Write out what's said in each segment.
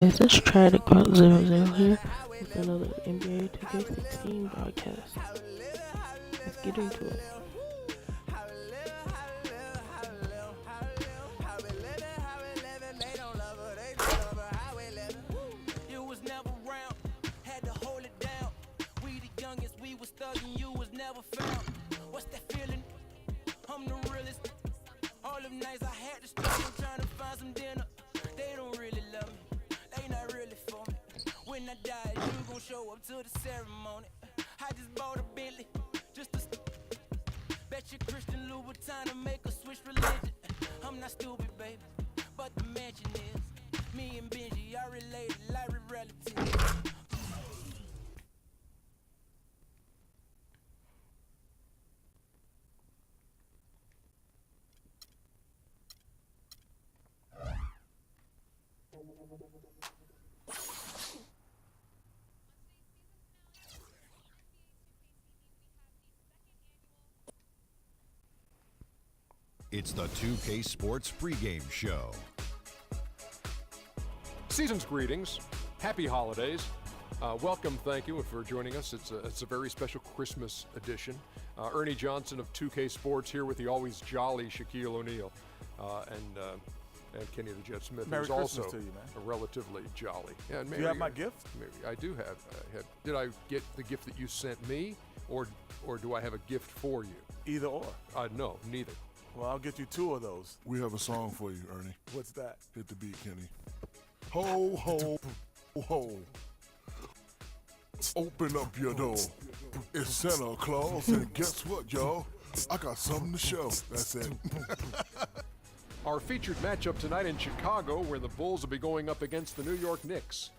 Guys, let's try to Crowd 00 here with another NBA 2K16 broadcast. Let's get into it. What's that feeling? I'm the realest. All them nights I had to stop. I'm trying to find some dinner. They don't really love me. They not really for me. When I die, you gon' show up to the ceremony. I just bought a Bentley, just to bet you Christian Louboutin to make a switch religion. I'm not stupid, baby, but the mansion is. Me and Benji are related like relatives. It's the 2K Sports pregame show. Season's greetings. Happy holidays. Welcome, thank you for joining us. It's a very special Christmas edition. Ernie Johnson of 2K Sports here with the always jolly Shaquille O'Neal and Kenny the Jet Smith, Merry who's Christmas also to you, man. relatively jolly. Yeah, and Do you have my gift? Maybe I do have. Did I get the gift that you sent me, or do I have a gift for you? Either or. No, neither. Well, I'll get you two of those. We have a song for you, Ernie. What's that? Hit the beat, Kenny. Ho, ho, ho. Open up your door. It's Santa Claus, and guess what, y'all? I got something to show. That's it. Our featured matchup tonight in Chicago, where the Bulls will be going up against the New York Knicks.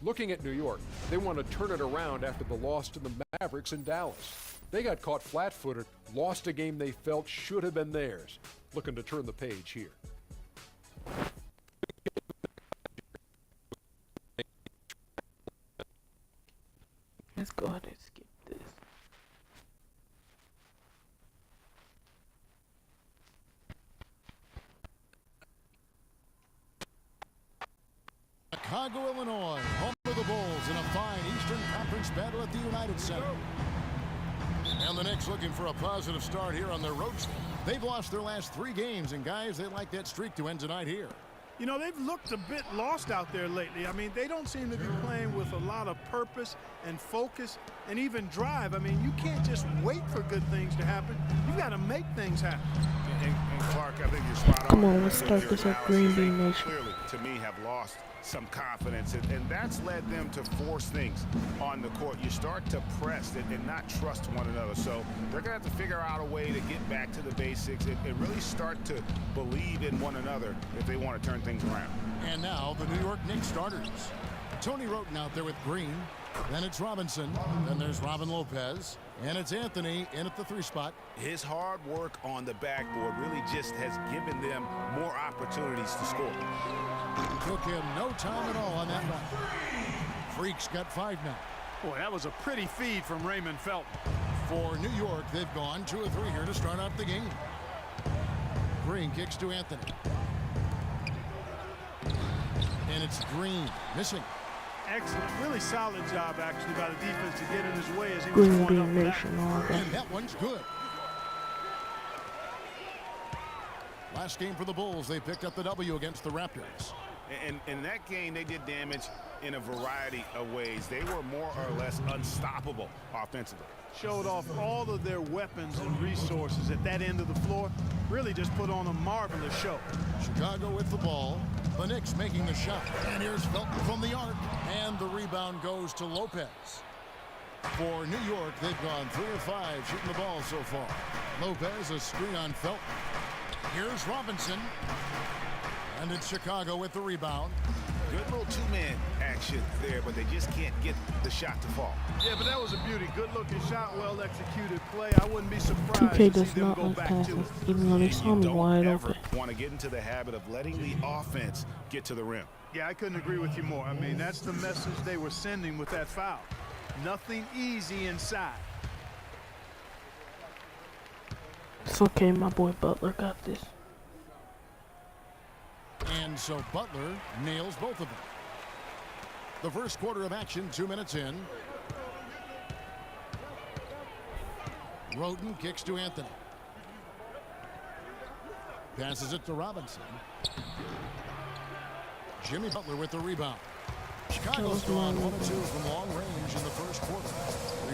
Looking at New York, they want to turn it around after the loss to the Mavericks in Dallas. They got caught flat-footed, lost a game they felt should have been theirs. Looking to turn the page here. Let's go ahead and skip this. Chicago, Illinois, home of the Bulls in a fine Eastern Conference battle at the United Center. And the Knicks looking for a positive start here on their road. They've lost their last 3 games, and guys, they like that streak to end tonight here. You know, they've looked a bit lost out there lately. I mean, they don't seem to be playing with a lot of purpose and focus and even drive. I mean, you can't just wait for good things to happen. You got to make things happen. And Clark, I think you're spot on. Come on, let's start this up, Green Bean Nation. Clearly, to me, have lost some confidence, and that's led them to force things on the court. You start to press and not trust one another. So they're going to have to figure out a way to get back to the basics and really start to believe in one another if they want to turn things around. And now the New York Knicks starters. Tony Wroten out there with Green. Then it's Robinson. Then there's Robin Lopez. And it's Anthony in at the 3 spot. His hard work on the backboard really just has given them more opportunities to score. Took him no time at all on that one. Freaks got 5 now. Boy, that was a pretty feed from Raymond Felton. For New York, they've gone 2 of 3 here to start out the game. Green kicks to Anthony. And it's Green missing. Excellent, really solid job actually by the defense to get in his way as he was Green going up Bean for that. Nation all day. And that one's good. Last game for the Bulls, they picked up the W against the Raptors. And in that game, they did damage in a variety of ways. They were more or less unstoppable offensively. Showed off all of their weapons and resources at that end of the floor. Really just put on a marvelous show. Chicago with the ball. The Knicks making the shot. And here's Felton from the arc. And the rebound goes to Lopez. For New York, they've gone 3 of 5 shooting the ball so far. Lopez, a screen on Felton. Here's Robinson. And it's Chicago with the rebound. Good little 2-man action there, but they just can't get the shot to fall. Yeah, but that was a beauty. Good-looking shot, well-executed play. I wouldn't be surprised 2K to see does them not go like back passes, to it. even though they saw me wide Don't ever open. want to get into the habit of letting the offense get to the rim. Yeah, I couldn't agree with you more. I mean, that's the message they were sending with that foul. Nothing easy inside. It's okay, my boy Butler got this. And so Butler nails both of them. The first quarter of action, 2 minutes in. Roten kicks to Anthony. Passes it to Robinson. Jimmy Butler with the rebound. Chicago's gone 1 of 2 from long range in the first quarter.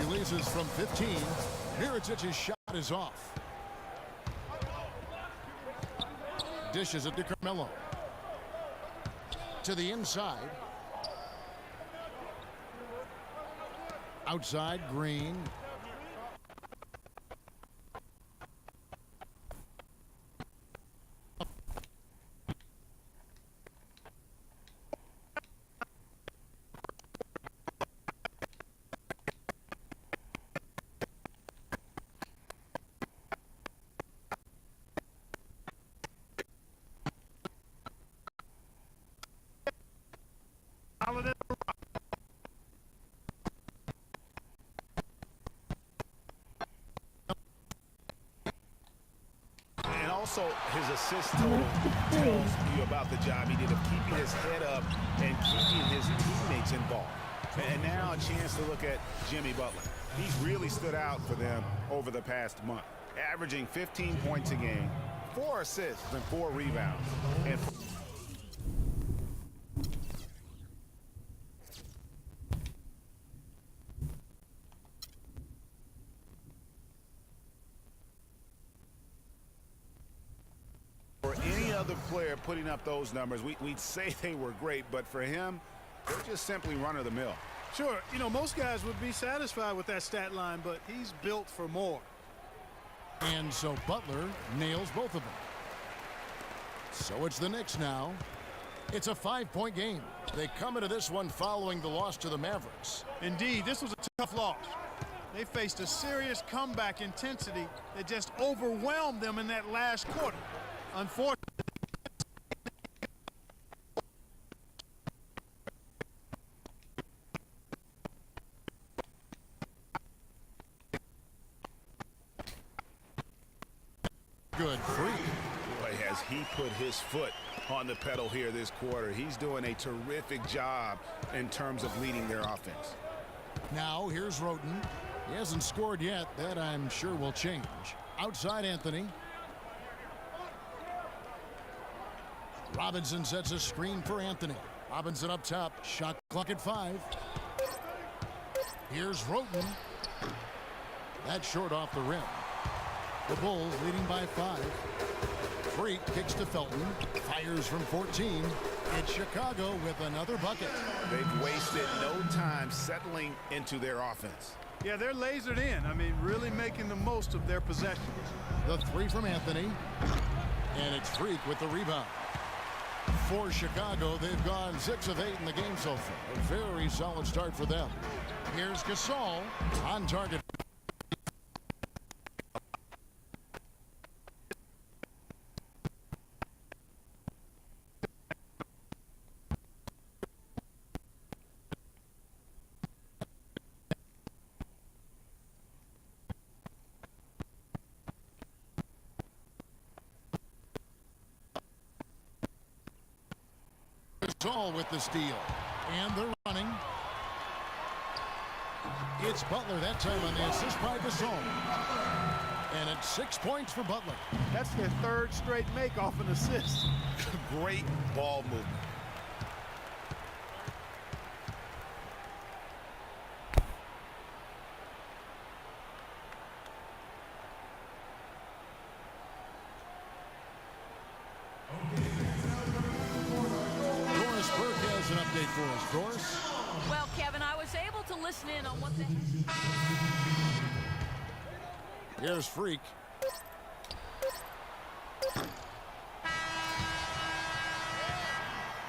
Releases from 15. Mirotic's shot is off. Dishes it to Carmelo. To the inside. Outside, Green. And also his assist total tells you about the job he did of keeping his head up and keeping his teammates involved. And now a chance to look at Jimmy Butler. He's really stood out for them over the past month, averaging 15 points a game, 4 assists and 4 rebounds. And for any other player putting up those numbers, we'd say they were great, but for him, they're just simply run-of-the-mill. Sure, you know, most guys would be satisfied with that stat line, but he's built for more. And so Butler nails both of them. So it's the Knicks now. It's a 5-point game. They come into this one following the loss to the Mavericks. Indeed, this was a tough loss. They faced a serious comeback intensity that just overwhelmed them in that last quarter. Unfortunately, good Freak. Boy, has he put his foot on the pedal here this quarter. He's doing a terrific job in terms of leading their offense. Now here's Roten. He hasn't scored yet. That I'm sure will change. Outside Anthony. Robinson sets a screen for Anthony. Robinson up top. Shot clock at 5. Here's Roten. That's short off the rim. The Bulls leading by 5. Freak kicks to Felton. Fires from 14. It's Chicago with another bucket. They've wasted no time settling into their offense. yeah, they're lasered in. I mean, really making the most of their possessions. The 3 from Anthony. And it's Freak with the rebound. For Chicago, they've gone 6 of 8 in the game so far. A very solid start for them. Here's Gasol on target. Gasol with the steal. And they're running. It's Butler that time on the assist by Gasol. And it's 6 points for Butler. That's their 3rd straight make off an assist. Great ball movement. Doris Burke has an update for us. Doris? Well, Kevin, I was able to listen in on what the... Here's Freak.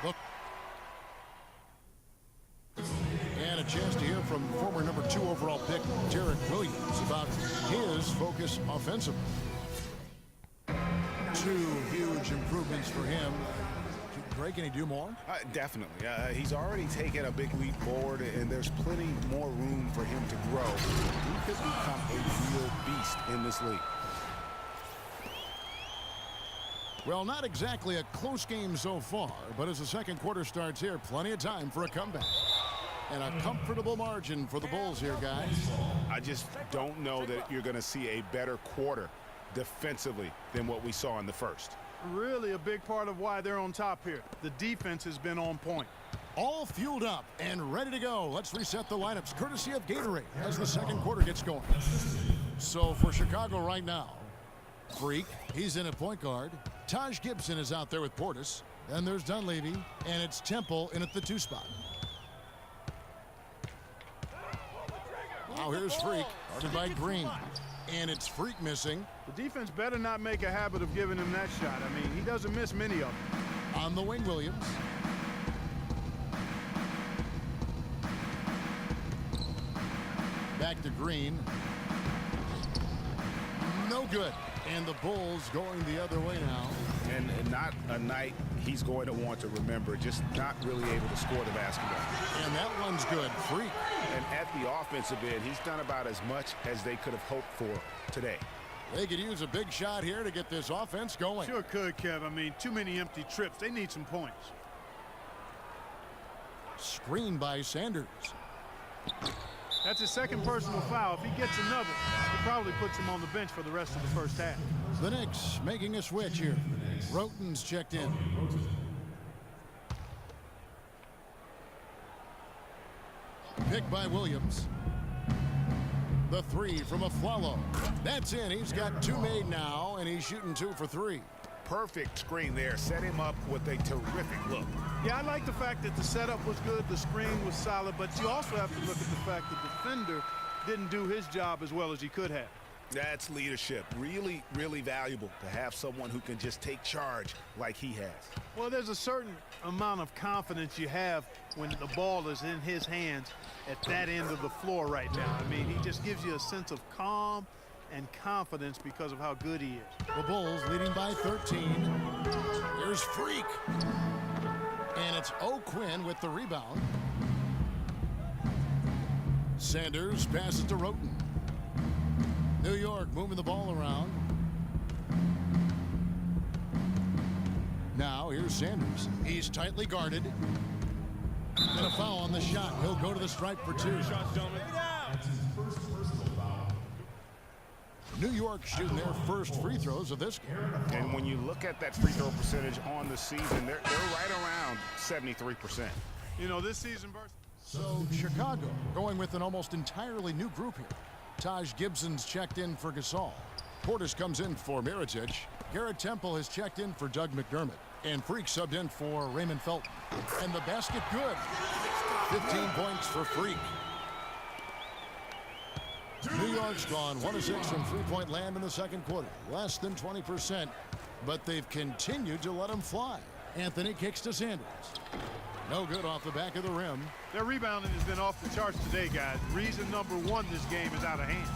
Look. And a chance to hear from former number 2 overall pick Derek Williams about his focus offensively. 2 huge improvements for him. Greg, can he do more? Definitely. He's already taken a big leap forward, and there's plenty more room for him to grow. He could become a real beast in this league. Well, not exactly a close game so far, but as the second quarter starts here, plenty of time for a comeback. And a comfortable margin for the Bulls here, guys. I just don't know that you're going to see a better quarter defensively than what we saw in the first. Really a big part of why they're on top here. The defense has been on point. All fueled up and ready to go. Let's reset the lineups courtesy of Gatorade as the second quarter gets going. So for Chicago right now, Freak, he's in at point guard. Taj Gibson is out there with Portis. Then there's Dunleavy, and it's Temple in at the 2 spot. Now here's Freak, guarded by Green. And it's Freak missing. The defense better not make a habit of giving him that shot. I mean, he doesn't miss many of them. On the wing, Williams. Back to Green. No good. And the Bulls going the other way now. And not a night he's going to want to remember, just not really able to score the basketball. And that one's good. Freak. And at the offensive end, he's done about as much as they could have hoped for today. They could use a big shot here to get this offense going. Sure could, Kev. I mean, too many empty trips. They need some points. Screen by Sanders. That's his second personal foul. If he gets another, he probably puts him on the bench for the rest of the first half. The Knicks making a switch here. Roten's checked in. Picked by Williams. The 3 from Afflalo. That's in. He's got 2 made now, and he's shooting 2 for 3. Perfect screen there. Set him up with a terrific look. Yeah, I like the fact that the setup was good, the screen was solid, but you also have to look at the fact the defender didn't do his job as well as he could have. That's leadership. Really, really valuable to have someone who can just take charge like he has. Well, there's a certain amount of confidence you have when the ball is in his hands at that end of the floor right now. I mean, he just gives you a sense of calm and confidence because of how good he is. The Bulls leading by 13. Here's Freak. And it's O'Quinn with the rebound. Sanders passes to Roten. New York moving the ball around. Now here's Sanders. He's tightly guarded. And a foul on the shot. He'll go to the stripe for 2. New York shooting their first free throws of this game. And when you look at that free throw percentage on the season, they're right around 73%. You know, this season versus... So Chicago going with an almost entirely new group here. Taj Gibson's checked in for Gasol. Portis comes in for Mirotic. Garrett Temple has checked in for Doug McDermott. And Freak subbed in for Raymond Felton. And the basket good. 15 points for Freak. New York's gone 1 of 6 from three-point land in the second quarter. Less than 20%, but they've continued to let them fly. Anthony kicks to Sanders. No good off the back of the rim. Their rebounding has been off the charts today, guys. Reason number 1, this game is out of hand.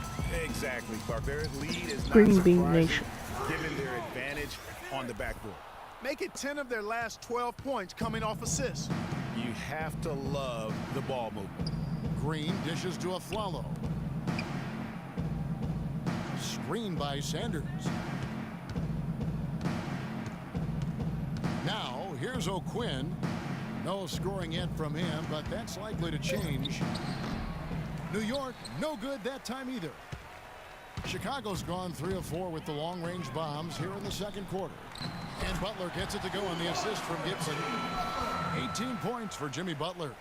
Exactly, Clark. Their lead is not Green Bean surprising, Nation. given their advantage on the backboard. Make it 10 of their last 12 points coming off assists. You have to love the ball movement. Green dishes to Afflalo. Screen by Sanders. Now here's O'Quinn. No scoring yet from him, but that's likely to change. New York, no good that time either. Chicago's gone 3 of 4 with the long-range bombs here in the second quarter. And Butler gets it to go on the assist from Gibson. 18 points for Jimmy Butler.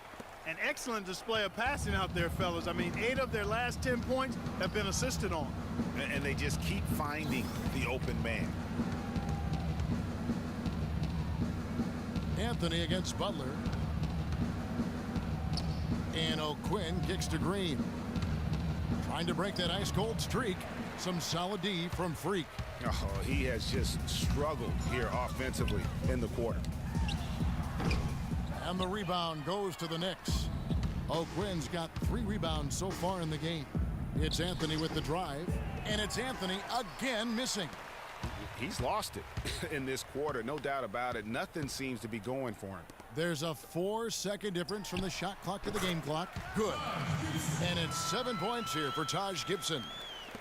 An excellent display of passing out there, fellas. I mean, 8 of their last 10 points have been assisted on. And they just keep finding the open man. Anthony against Butler. And O'Quinn kicks to Green. Trying to break that ice-cold streak. Some solid D from Freak. Oh, he has just struggled here offensively in the quarter. And the rebound goes to the Knicks. O'Quinn's got 3 rebounds so far in the game. It's Anthony with the drive. And it's Anthony again missing. He's lost it in this quarter, no doubt about it. Nothing seems to be going for him. There's a 4-second difference from the shot clock to the game clock. Good. And it's 7 points here for Taj Gibson.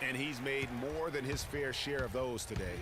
And he's made more than his fair share of those today.